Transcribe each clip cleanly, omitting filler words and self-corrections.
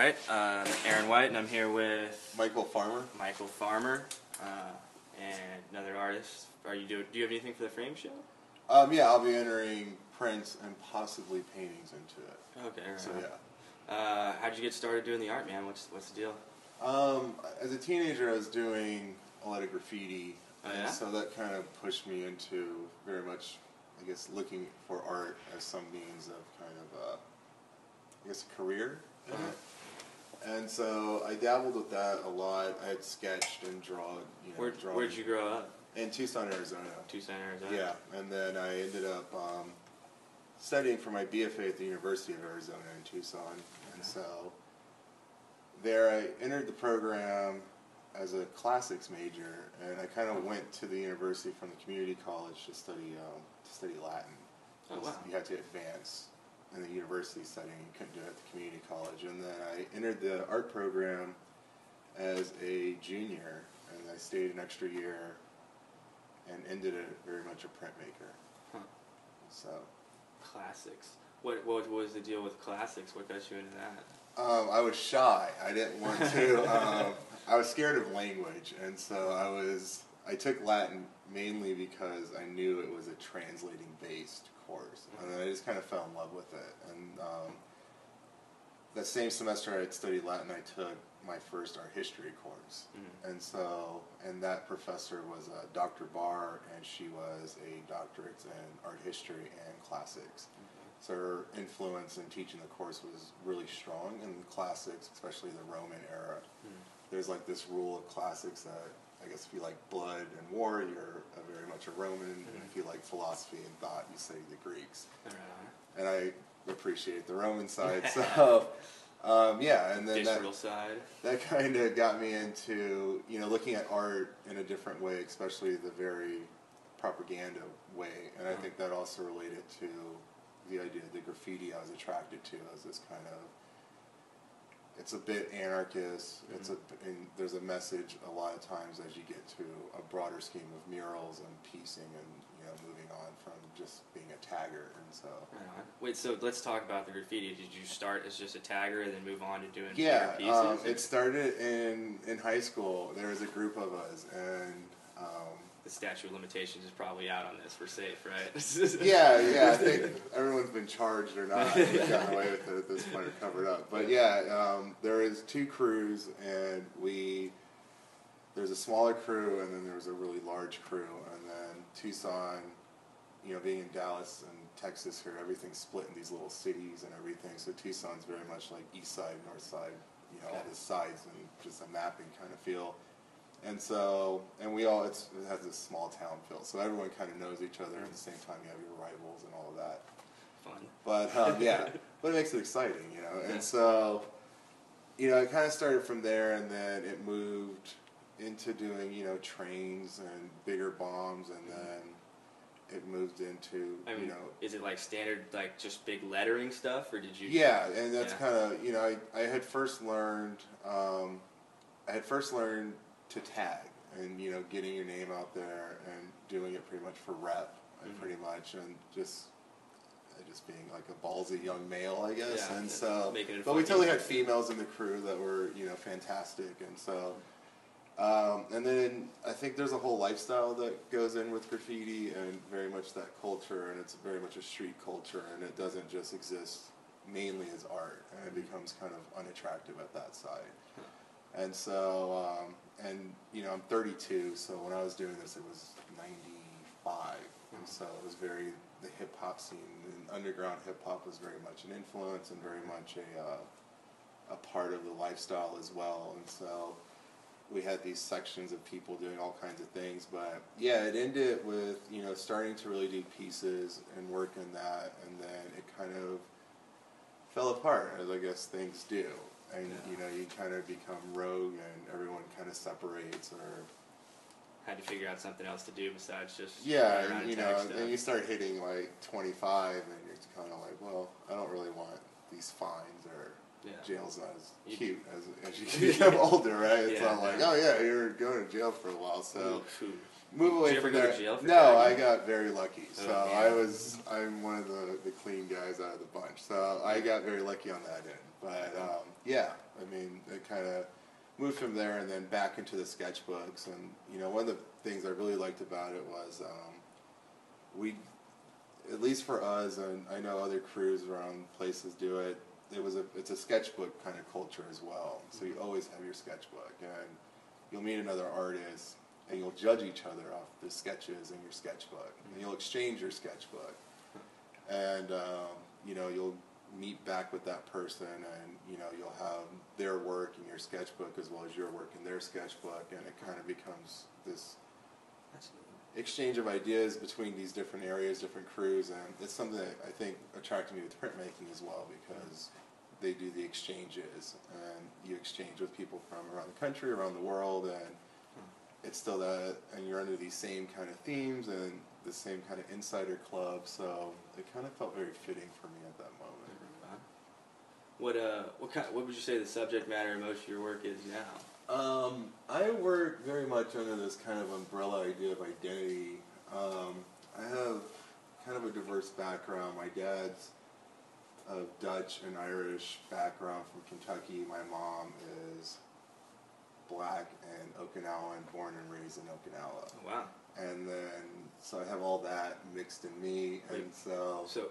right, Aaron White, and I'm here with Michael Farmer. Michael Farmer, and another artist. Do you have anything for the frame show? Yeah, I'll be entering prints and possibly paintings into it. Okay, right. So yeah. How'd you get started doing the art, man? What's the deal? As a teenager, I was doing a lot of graffiti, yeah? and so that kind of pushed me into very much, I guess, looking for art as some means of kind of, I guess, a career in it. And so I dabbled with that a lot. I had sketched and drawn. Where'd you grow up? In Tucson, Arizona. Tucson, Arizona. Yeah, and then I ended up studying for my BFA at the University of Arizona in Tucson. And so there I entered the program as a classics major, and I kind of went to the university from the community college to study Latin. Oh, wow. You had to advance in the university setting. You couldn't do it at the community college. And then I entered the art program as a junior, and I stayed an extra year and ended it very much a printmaker. Huh. So. Classics. What was the deal with classics? What got you into that? I was shy. I didn't want to. I was scared of language, and so I took Latin mainly because I knew it was a translating-based course, and I just kind of fell in love with it. And that same semester I had studied Latin, I took my first art history course, and that professor was Dr. Barr, and she was a doctorate in art history and classics. So her influence in teaching the course was really strong in the classics, especially the Roman era. There's like this rule of classics that I guess if you like blood and war, you're very much a Roman, and if you like philosophy and thought, you study the Greeks. And I appreciate the Roman side, so yeah, and then that kind of got me into looking at art in a different way, especially the very propaganda way, and I think that also related to the idea of the graffiti I was attracted to as this kind of, it's a bit anarchist, and there's a message a lot of times as you get to a broader scheme of murals and piecing and moving on from just being a tagger, and so. Wait, so let's talk about the graffiti. Did you start as just a tagger and then move on to doing bigger pieces? Yeah, it started in high school. There was a group of us, and the statute of limitations is probably out on this. We're safe, right? yeah. I think everyone's been charged or not. We've gotten away with it at this point or covered up. But yeah, there was two crews, and there's a smaller crew, and then there was a really large crew, and then Tucson, being in Dallas and Texas here, everything's split in these little cities and everything. So Tucson's very much like east side, north side, all the sides and just a mapping kind of feel. And so, and it has this small town feel, so everyone kind of knows each other. At the same time, you have your rivals and all of that. Fun. But yeah, but it makes it exciting, And so, it kind of started from there, and then it moved into doing, trains and bigger bombs, and then it moved into, Is it like standard, like just big lettering stuff, or did you? Yeah, and that's kind of, I had first learned to tag, and getting your name out there and doing it pretty much for rep, pretty much, and just being like a ballsy young male, I guess. And so, but we totally had females in the crew that were fantastic, and so. And then I think there's a whole lifestyle that goes in with graffiti, and very much that culture, and it's very much a street culture, and it doesn't just exist mainly as art, and it becomes kind of unattractive at that side. And so, I'm 32, so when I was doing this, it was 95, and so it was the hip-hop scene, and underground hip-hop was very much an influence, and very much a part of the lifestyle as well, and so we had these sections of people doing all kinds of things, but yeah, it ended with, starting to really do pieces and work in that, and then it kind of fell apart, as I guess things do. And, you kind of become rogue, and everyone kind of separates, or... Had to figure out something else to do besides just... Yeah, and, and you start hitting, like, 25, and you're kind of like, well, I don't really want these fines, or... Jail's not as cute as you become older, right? It's not like, oh yeah, you're going to jail for a while. So, move away Did you ever from go there. to jail for No, tagging? I got very lucky. Oh, So man. I'm one of the clean guys out of the bunch. So I got very lucky on that end. But yeah, I mean, it kind of moved from there and then back into the sketchbooks. And you know, one of the things I really liked about it was we, at least for us, and I know other crews around places do it. It's a sketchbook kind of culture as well. So you always have your sketchbook, and you'll meet another artist, and you'll judge each other off the sketches in your sketchbook, and you'll exchange your sketchbook, and you know, you'll meet back with that person, and you know, you'll have their work in your sketchbook as well as your work in their sketchbook, and it kind of becomes this exchange of ideas between these different areas, different crews, and it's something that I think attracted me with printmaking as well, because they do the exchanges, and you exchange with people from around the country, around the world, and it's still that, and you're under these same kind of themes and the same kind of insider club, so it kind of felt very fitting for me at that moment. What would you say the subject matter of most of your work is now? I work very much under this kind of umbrella idea of identity. I have kind of a diverse background. My dad's of Dutch and Irish background from Kentucky. My mom is black and Okinawan, born and raised in Okinawa. Oh, wow. And then, so I have all that mixed in me, and so... So,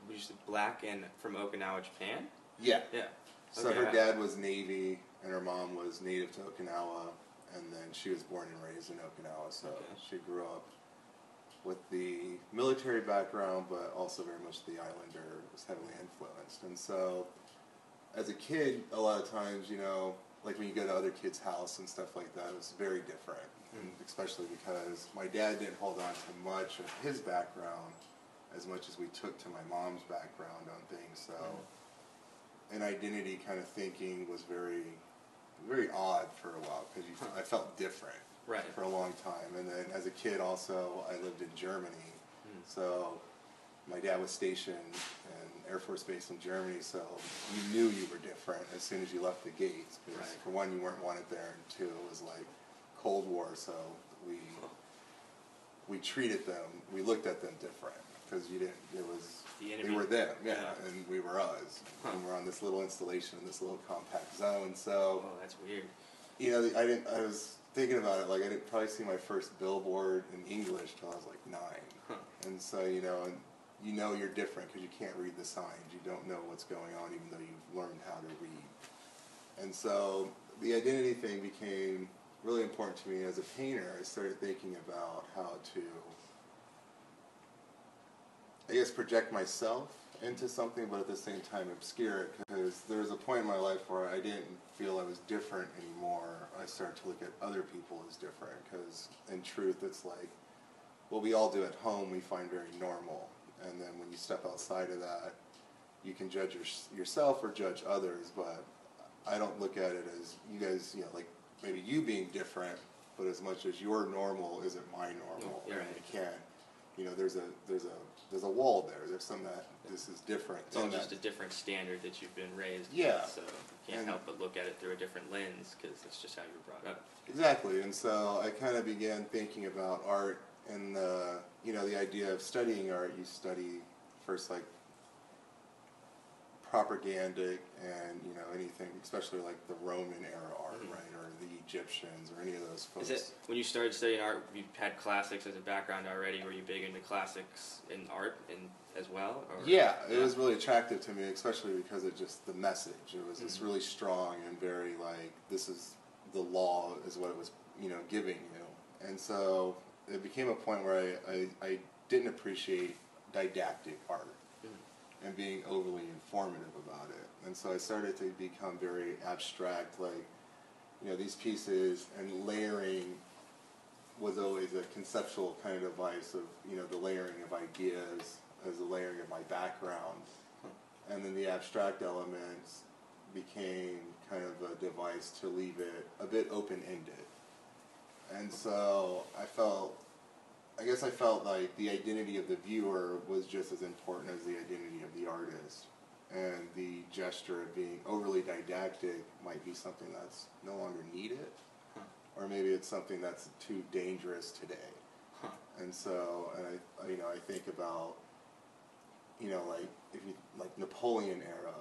were you black and from Okinawa, Japan? Yeah. Yeah. So Okay, her wow. dad was Navy, and her mom was native to Okinawa, and then she was born and raised in Okinawa, so she grew up with the military background, but also very much the islander, was heavily influenced. And so, as a kid, a lot of times, you know, like when you go to other kids' house and stuff like that, it was very different, and especially because my dad didn't hold on to much of his background as much as we took to my mom's background on things, so an identity kind of thinking was very, very odd for a while, because I felt different for a long time. And then as a kid also, I lived in Germany, so my dad was stationed in Air Force Base in Germany, so you knew you were different as soon as you left the gates, because for one, you weren't wanted there, and two, it was like Cold War, so we treated them, we looked at them different, because you didn't, they were them, and we were us, and we're on this little installation in this little compact zone, so... Oh, that's weird. You know, I was thinking about it, like, I didn't probably see my first billboard in English till I was like 9, and so, you know you're different, because you can't read the signs, you don't know what's going on, even though you've learned how to read, and so the identity thing became really important to me. As a painter, I started thinking about how to, I guess, project myself into something, but at the same time obscure it, because there was a point in my life where I didn't feel I was different anymore. I started to look at other people as different, because in truth it's like what we all do at home we find very normal, and then when you step outside of that, you can judge yourself or judge others, but I don't look at it as you guys, you know, like maybe you being different, but as much as your normal isn't my normal, and you can't, you know, there's a wall there. There's some that this is different. It's all just a different standard that you've been raised with, so you can't help but look at it through a different lens, because it's just how you were brought up. Exactly, and so I kind of began thinking about art and the, you know, the idea of studying art. You study first like propagandic and, you know, anything, especially like the Roman era art, right, or the Egyptians or any of those folks. Is it, when you started studying art, you had classics as a background already? Were you big into classics in art as well? Or? Yeah, it was really attractive to me, especially because of just the message. It was this really strong and very like, this is the law is what it was, you know, giving you. And so it became a point where I didn't appreciate didactic art and being overly informative about it. And so I started to become very abstract, like, you know, these pieces, and layering was always a conceptual kind of device of, you know, the layering of ideas as the layering of my background. And then the abstract elements became kind of a device to leave it a bit open-ended. And so I guess I felt like the identity of the viewer was just as important as the identity of the artist. And the gesture of being overly didactic might be something that's no longer needed, or maybe it's something that's too dangerous today. And so, and I think about, like if you like Napoleon era,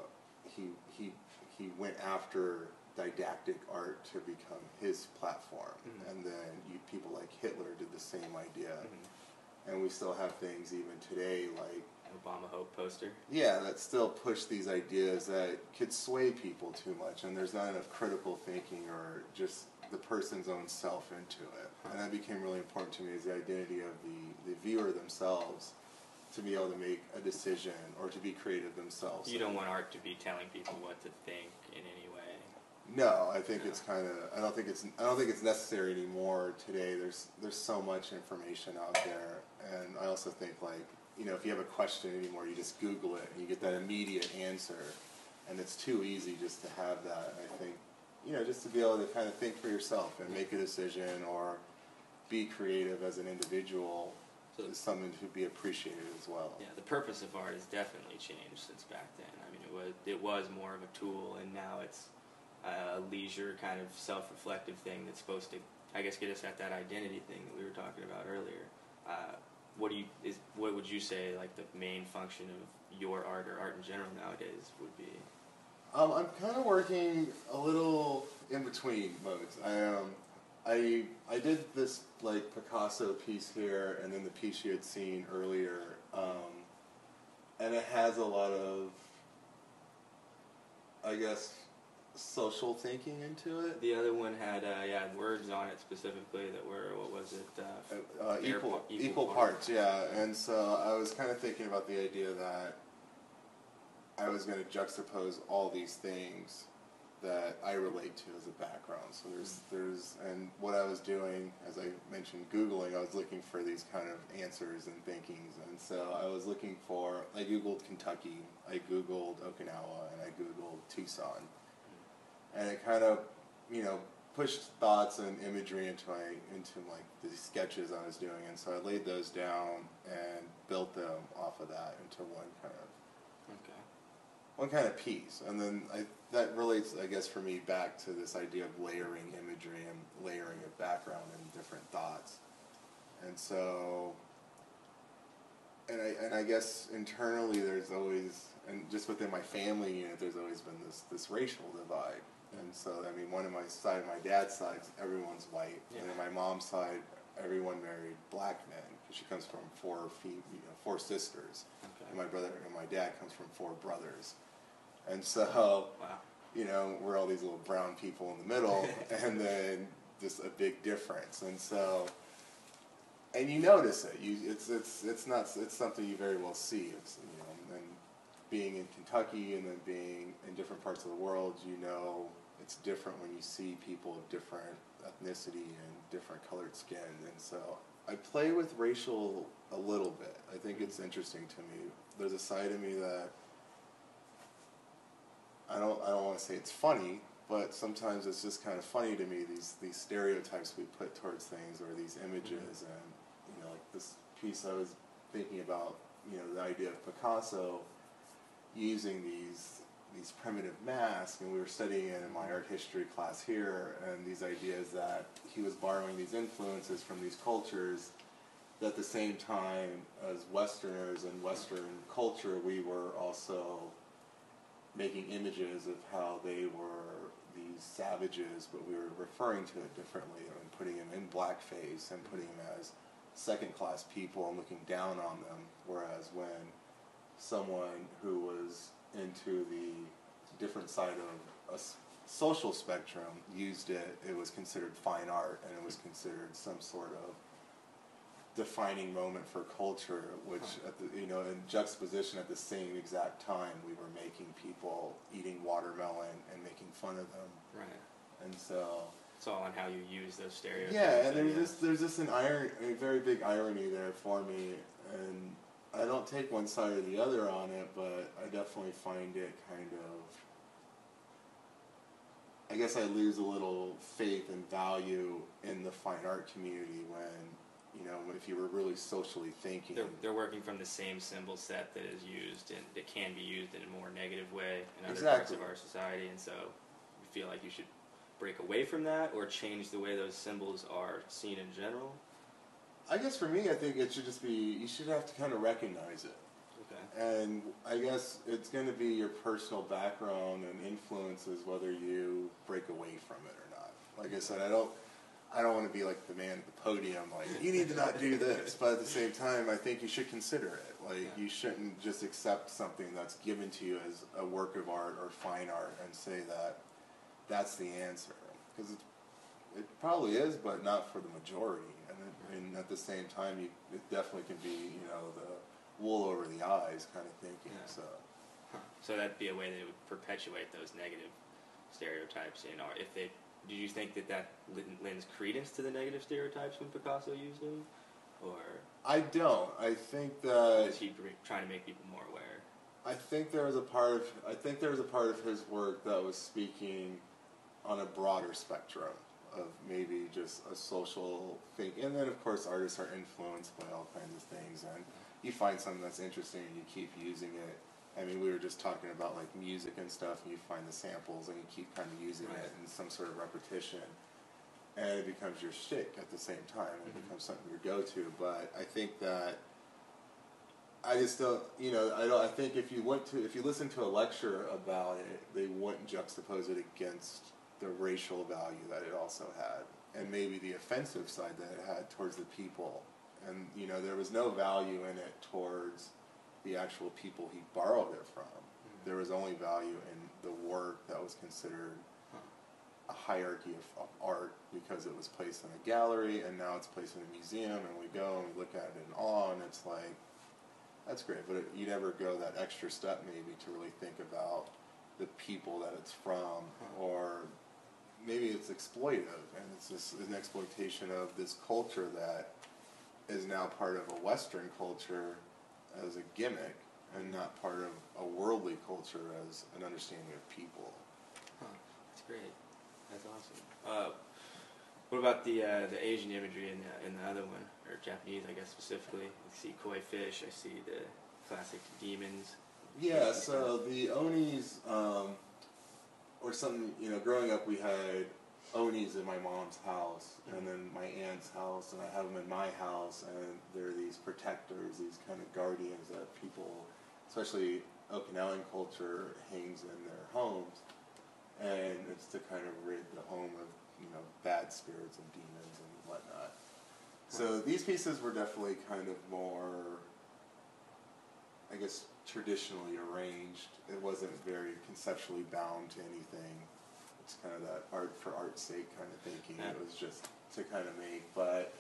he went after didactic art to become his platform, and then people like Hitler did the same idea, and we still have things even today like Obama Hope poster. Yeah, that still push these ideas that could sway people too much, and there's not enough critical thinking or just the person's own self into it. And that became really important to me, is the identity of the viewer themselves to be able to make a decision or to be creative themselves. You don't want art to be telling people what to think in any way. No, I think it's kind of. I don't think it's necessary anymore today. There's so much information out there, and I also think like, if you have a question anymore, you just Google it and you get that immediate answer, and it's too easy just to have that. And I think, just to be able to kind of think for yourself and make a decision or be creative as an individual is something to be appreciated as well. Yeah, the purpose of art has definitely changed since back then. I mean, it was more of a tool, and now it's a leisure kind of self-reflective thing that's supposed to, I guess, get us at that identity thing that we were talking about earlier. What would you say like the main function of your art or art in general nowadays would be? I'm kind of working a little in between modes. I did this like Picasso piece here, and then the piece you had seen earlier, and it has a lot of, I guess, social thinking into it. The other one had words on it specifically that were, what was it? Equal parts, yeah. And so I was kind of thinking about the idea that I was going to juxtapose all these things that I relate to as a background. So and what I was doing, as I mentioned, Googling, I was looking for these kind of answers and thinkings. And so I was looking for, I Googled Kentucky, I Googled Okinawa, and I Googled Tucson. And it kind of, pushed thoughts and imagery into like the sketches I was doing. And so I laid those down and built them off of that into one kind of piece. And then that relates, I guess, for me back to this idea of layering imagery and layering of background and different thoughts. And so, and I guess internally there's always, and just within my family unit, there's always been this racial divide. And so, I mean, my dad's side, everyone's white. Yeah. And on my mom's side, everyone married black men, because she comes from four sisters. Okay. And my brother and my dad comes from 4 brothers. And so, wow. We're all these little brown people in the middle, and then just a big difference. And so, and you notice it. It's something you very well see. And being in Kentucky and then being in different parts of the world, it's different when you see people of different ethnicity and different colored skin. And so I play with racial a little bit. I think it's interesting to me. There's a side of me that I don't want to say it's funny, but sometimes it's just kind of funny to me, these stereotypes we put towards things, or these images. And like this piece I was thinking about, the idea of Picasso using these primitive masks, and we were studying it in my art history class here, and these ideas that he was borrowing these influences from these cultures, that at the same time as Westerners and Western culture, we were also making images of how they were these savages, but we were referring to it differently and putting them in blackface and putting them as second-class people and looking down on them, whereas when someone who was into the different side of a social spectrum used it, it was considered fine art, and it was considered some sort of defining moment for culture, which in juxtaposition at the same exact time, we were making people eating watermelon and making fun of them. Right. And so it's all on how you use those stereotypes. Yeah, and there's just a very big irony there for me, and I don't take one side or the other on it, but I definitely find it kind of, I guess I lose a little faith and value in the fine art community when, if you were really socially thinking. They're working from the same symbol set that is used, and that can be used in a more negative way in other parts of our society, and so you feel like you should break away from that or change the way those symbols are seen in general? I guess for me, I think it should just be, you should have to kind of recognize it. Okay. And I guess it's going to be your personal background and influences whether you break away from it or not. Like I said, I don't want to be like the man at the podium, like, you need to not do this. But at the same time, I think you should consider it. Like, you shouldn't just accept something that's given to you as a work of art or fine art and say that that's the answer. Because it probably is, but not for the majority. And at the same time, it definitely can be, the wool over the eyes kind of thinking. Yeah. So. So that'd be a way they would perpetuate those negative stereotypes. If they, did you think that lends credence to the negative stereotypes when Picasso used them, or? I don't. I think that. Was he trying to make people more aware? I think there was a part of his work that was speaking on a broader spectrum of maybe just a social thing, and then of course artists are influenced by all kinds of things, and you find something that's interesting and you keep using it. I mean, we were just talking about like music and stuff, and you find the samples and you keep kind of using it in some sort of repetition, and it becomes your shtick at the same time. It becomes something you go to. But I think that I just don't, I think if you listen to a lecture about it, they wouldn't juxtapose it against the racial value that it also had, and maybe the offensive side that it had towards the people. And, there was no value in it towards the actual people he borrowed it from. There was only value in the work that was considered a hierarchy of art because it was placed in a gallery, and now it's placed in a museum, and we go and we look at it in awe, and it's like, that's great, but you never go that extra step maybe to really think about the people that it's from, or maybe it's exploitive, and it's just an exploitation of this culture that is now part of a Western culture as a gimmick, and not part of a worldly culture as an understanding of people. That's great. That's awesome. What about the Asian imagery in the other one, or Japanese, I guess specifically? I see koi fish. I see the classic demons. Yeah. So the onis, or something. Growing up, we had onis in my mom's house, and then my aunt's house, and I have them in my house, and they're these protectors, these kind of guardians that people, especially Okinawan culture, hangs in their homes, and it's to kind of rid the home of bad spirits and demons and whatnot. So these pieces were definitely kind of more, I guess, traditionally arranged. It wasn't very conceptually bound to anything. It's kind of that art for art's sake kind of thinking. It was just to kind of make, but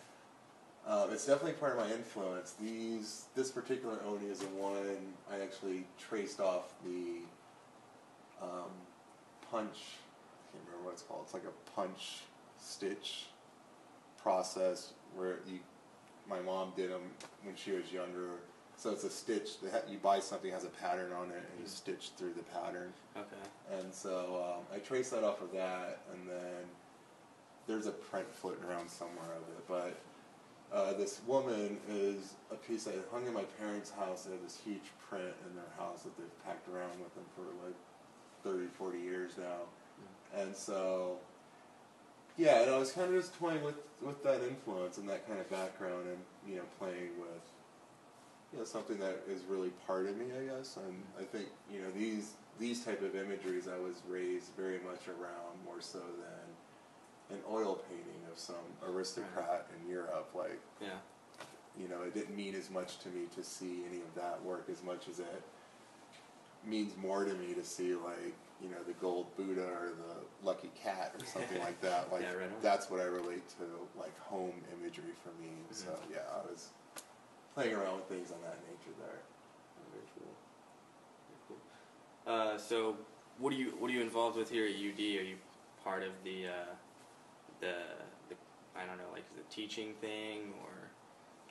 it's definitely part of my influence. This particular oni is the one I actually traced off the punch. I can't remember what it's called. It's like a punch stitch process where my mom did them when she was younger. So it's a stitch. You buy something that has a pattern on it, and you stitch through the pattern. Okay. And so I traced that off of that, and then there's a print floating around somewhere of it. But this woman is a piece that hung in my parents' house. They have this huge print in their house that they've packed around with them for like 30, 40 years now. And so, yeah, and I was kind of just toying with that influence and that kind of background, and playing with something that is really part of me, I guess. And I think these type of imageries I was raised very much around, more so than an oil painting of some aristocrat in Europe. Like, it didn't mean as much to me to see any of that work as much as it means more to me to see like the gold Buddha or the lucky cat or something like that. Like that's what I relate to, like home imagery for me. So yeah, I was playing around with things on that nature there. Very cool. Very cool. So what are you involved with here at UD? Are you part of the I don't know, like the teaching thing, or?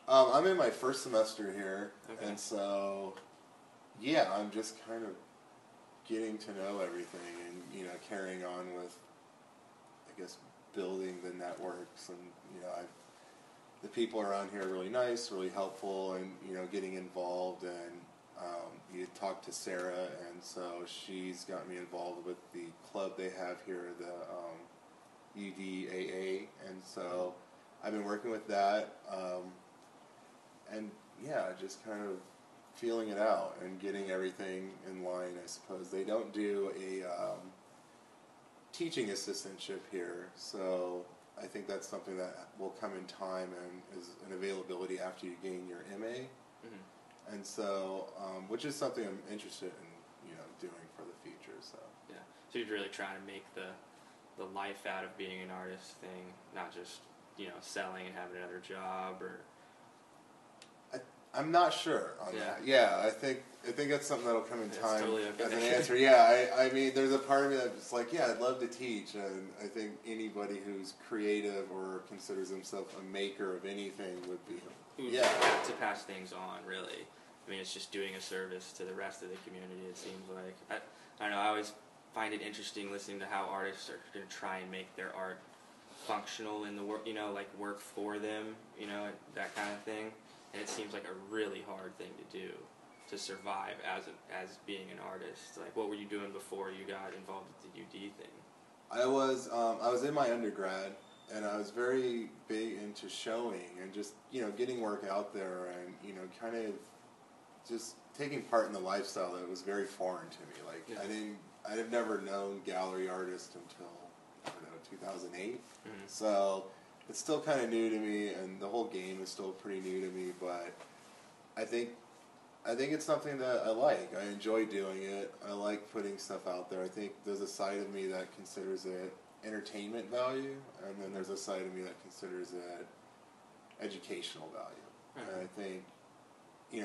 I'm in my first semester here, and so yeah, I'm just kind of getting to know everything, and carrying on with, I guess, building the networks, and the people around here are really nice, really helpful, and getting involved. And you talked to Sarah, and so she's got me involved with the club they have here, the UDAA, and so I've been working with that. and yeah, just kind of feeling it out and getting everything in line, I suppose. They don't do a teaching assistantship here, so I think that's something that will come in time and is an availability after you gain your MA. Mm-hmm. And so, which is something I'm interested in, doing for the future. So yeah, so you're really trying to make the life out of being an artist thing, not just selling and having another job, or. I'm not sure on that. Yeah, I think that's something that'll come in time totally okay. As an answer. Yeah, I mean, there's a part of me that's like, yeah, I'd love to teach, and I think anybody who's creative or considers themselves a maker of anything would be. To pass things on, really. I mean, it's just doing a service to the rest of the community, it seems like. I don't know, I always find it interesting listening to how artists are going to try and make their art functional in the work, like work for them, that kind of thing. And it seems like a really hard thing to do, to survive as being an artist. Like, what were you doing before you got involved with the UD thing? I was in my undergrad, and I was very big into showing and just getting work out there and kind of just taking part in the lifestyle that was very foreign to me. Like I had never known gallery artists until 2008. Mm-hmm. So. It's still kind of new to me, and the whole game is still pretty new to me. But I think it's something that I like. I enjoy doing it. I like putting stuff out there. I think there's a side of me that considers it entertainment value, and then there's a side of me that considers it educational value. Mm-hmm. And I think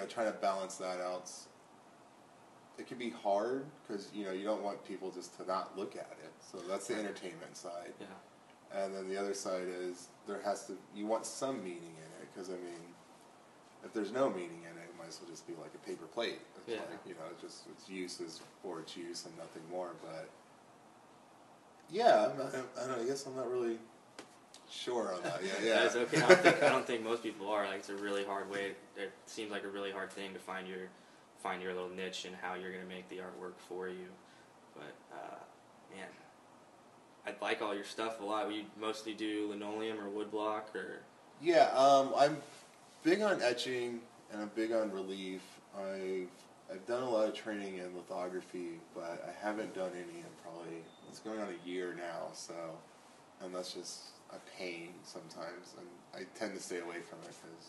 trying to balance that out. It can be hard because you don't want people just to not look at it. So that's the entertainment side. Yeah. And then the other side is you want some meaning in it, because I mean, if there's no meaning in it, it might as well just be like a paper plate. It's like, its use is for its use and nothing more. But yeah, I don't know, I guess I'm not really sure on that. Yeah. That's okay. I don't think most people are. Like, it's a really hard way. It seems like a really hard thing to find your little niche and how you're going to make the art work for you. But man. I like all your stuff a lot. You mostly do linoleum or woodblock, or? Yeah, I'm big on etching and I'm big on relief. I've done a lot of training in lithography, but I haven't done any in it's going on a year now. So, and that's just a pain sometimes, and I tend to stay away from it because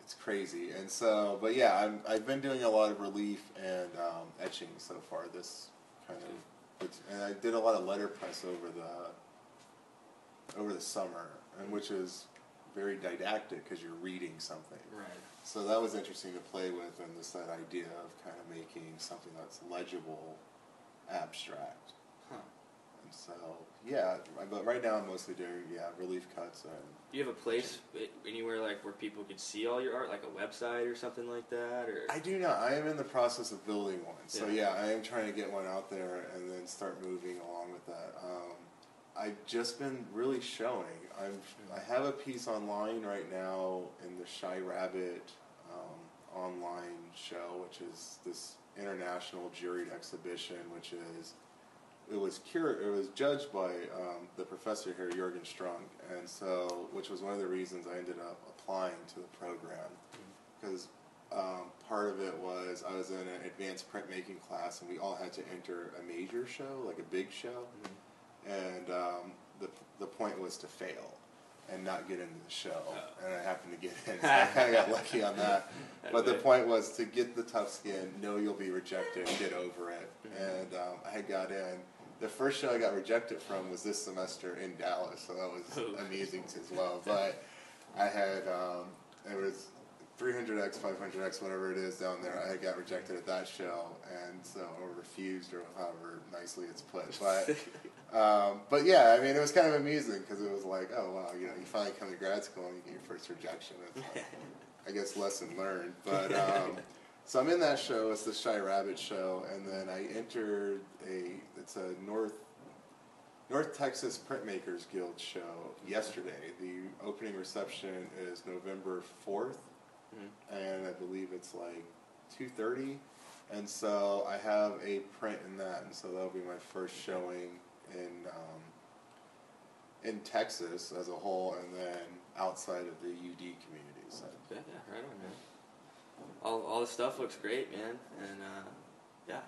it's crazy. And so, but yeah, I've been doing a lot of relief and etching so far. This kind of. And I did a lot of letterpress over the summer, and which is very didactic because you're reading something. Right. So that was interesting to play with, and that idea of kind of making something that's legible, abstract. Huh. And so yeah, but right now I'm mostly doing relief cuts. And do you have a place anywhere like where people could see all your art, like a website or something like that? Or I do not. I am in the process of building one. So yeah, I am trying to get one out there and then start moving along with that. I've just been really showing. I have a piece online right now in the Shy Rabbit online show, which is this international juried exhibition, it was judged by the professor here, Jürgen Strunk, and so, which was one of the reasons I ended up applying to the program, because part of it was I was in an advanced printmaking class, and we all had to enter a major show, like a big show, and the point was to fail and not get into the show, and I happened to get in, so I kind of got lucky on that. But the point was to get the tough skin, know you'll be rejected, get over it, and I got in. The first show I got rejected from was this semester in Dallas, so that was amusing as well. But I had, it was 300X, 500X, whatever it is down there. I got rejected at that show, and so, or refused, or however nicely it's put. But yeah, I mean, it was kind of amusing because it was like, oh wow, you finally come to grad school and you get your first rejection. It's like, I guess lesson learned. But so I'm in that show. It's the Shy Rabbit show, and then I entered it's a North Texas Printmakers Guild show yesterday. The opening reception is November 4th, and I believe it's like 2:30. And so I have a print in that, and so that'll be my first showing in Texas as a whole, and then outside of the UD community. So. Yeah, right on, man. All the stuff looks great, man, and yeah,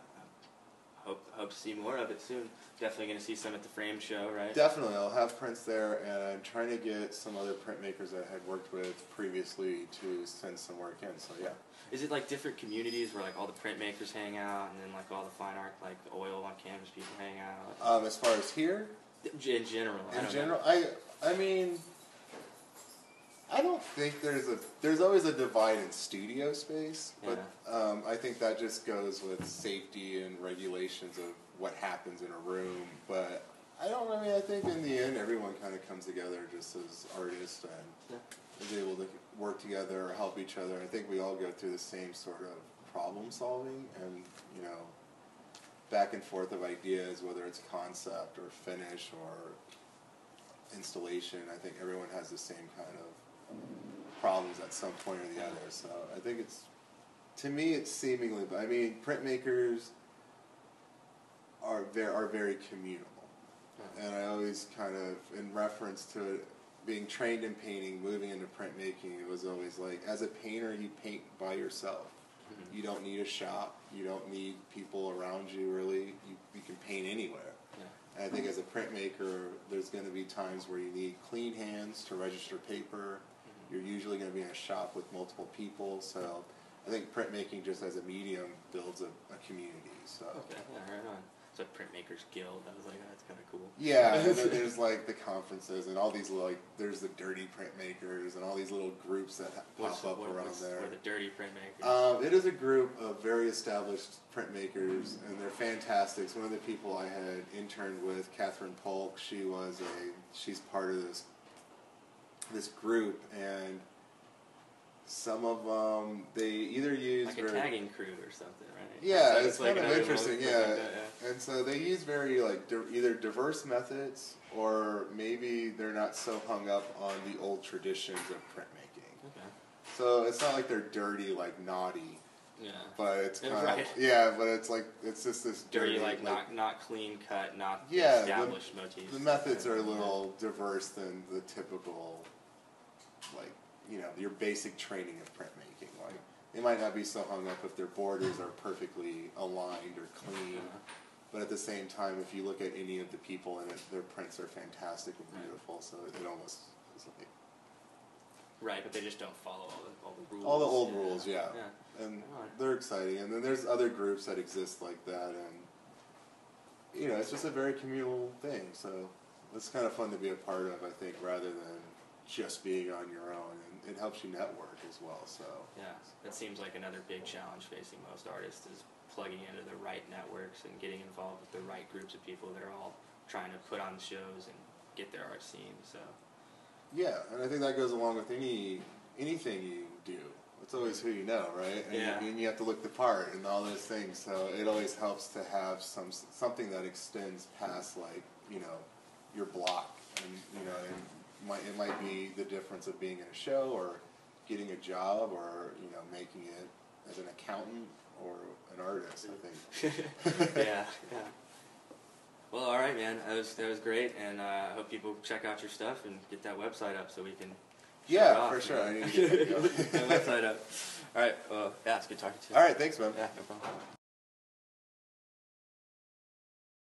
hope to see more of it soon. Definitely going to see some at the Frame show, right? Definitely, I'll have prints there, and I'm trying to get some other printmakers I had worked with previously to send some work in. So yeah. Is it like different communities where like all the printmakers hang out, and then like all the fine art, like the oil on canvas people hang out? As far as here, in general, I mean, I don't think there's always a divide in studio space, but I think that just goes with safety and regulations of what happens in a room. But I think in the end everyone kind of comes together just as artists and is able to work together or help each other. I think we all go through the same sort of problem solving and, back and forth of ideas, whether it's concept or finish or installation. I think everyone has the same kind of problems at some point or the other. So I think to me it's seemingly, but I mean, printmakers are very communal. And I always kind of, in reference to it, being trained in painting, moving into printmaking, it was always like, as a painter, you paint by yourself. You don't need a shop. You don't need people around you, really. You can paint anywhere. And I think as a printmaker, there's going to be times where you need clean hands to register paper. You're usually going to be in a shop with multiple people. So I think printmaking just as a medium builds a community. So. Okay, yeah, right on. It's a Printmakers Guild. I was like, oh, that's kind of cool. Yeah, and then there's like the conferences and all these there's the dirty printmakers and all these little groups that pop up around there. What are the dirty printmakers? It is a group of very established printmakers, and they're fantastic. One of the people I had interned with, Catherine Polk, she's part of this group, and some of them they either use like a tagging crew or something, right? Yeah, it's kind of interesting. Yeah, and so they use very either diverse methods, or maybe they're not so hung up on the old traditions of printmaking. Okay. So it's not like they're dirty, like naughty. Yeah. But it's kind of but it's like it's just this dirty like not clean cut, not established motifs. The methods are a little diverse than the typical, your basic training of printmaking. Like, they might not be so hung up if their borders are perfectly aligned or clean, but at the same time, if you look at any of the people in it, their prints are fantastic and beautiful, so it almost is like... Right, but they just don't follow all the rules. All the old rules, yeah. And they're exciting. And then there's other groups that exist like that, and, it's just a very communal thing, so it's kind of fun to be a part of, I think, rather than just being on your own, and it helps you network as well. So yeah, that seems like another big challenge facing most artists is plugging into the right networks and getting involved with the right groups of people that are all trying to put on shows and get their art seen. So yeah, and I think that goes along with anything you do. It's always who you know, right? And you have to look the part and all those things. So it always helps to have something that extends past your block, and it might be the difference of being in a show or getting a job or making it as an accountant or an artist, I think. yeah. Well, all right, man. That was great, and I hope people check out your stuff and get that website up so we can. Yeah, for sure. I need to get that website up. All right. Well, it's good talking to you. All right. Thanks, man. Yeah, no problem.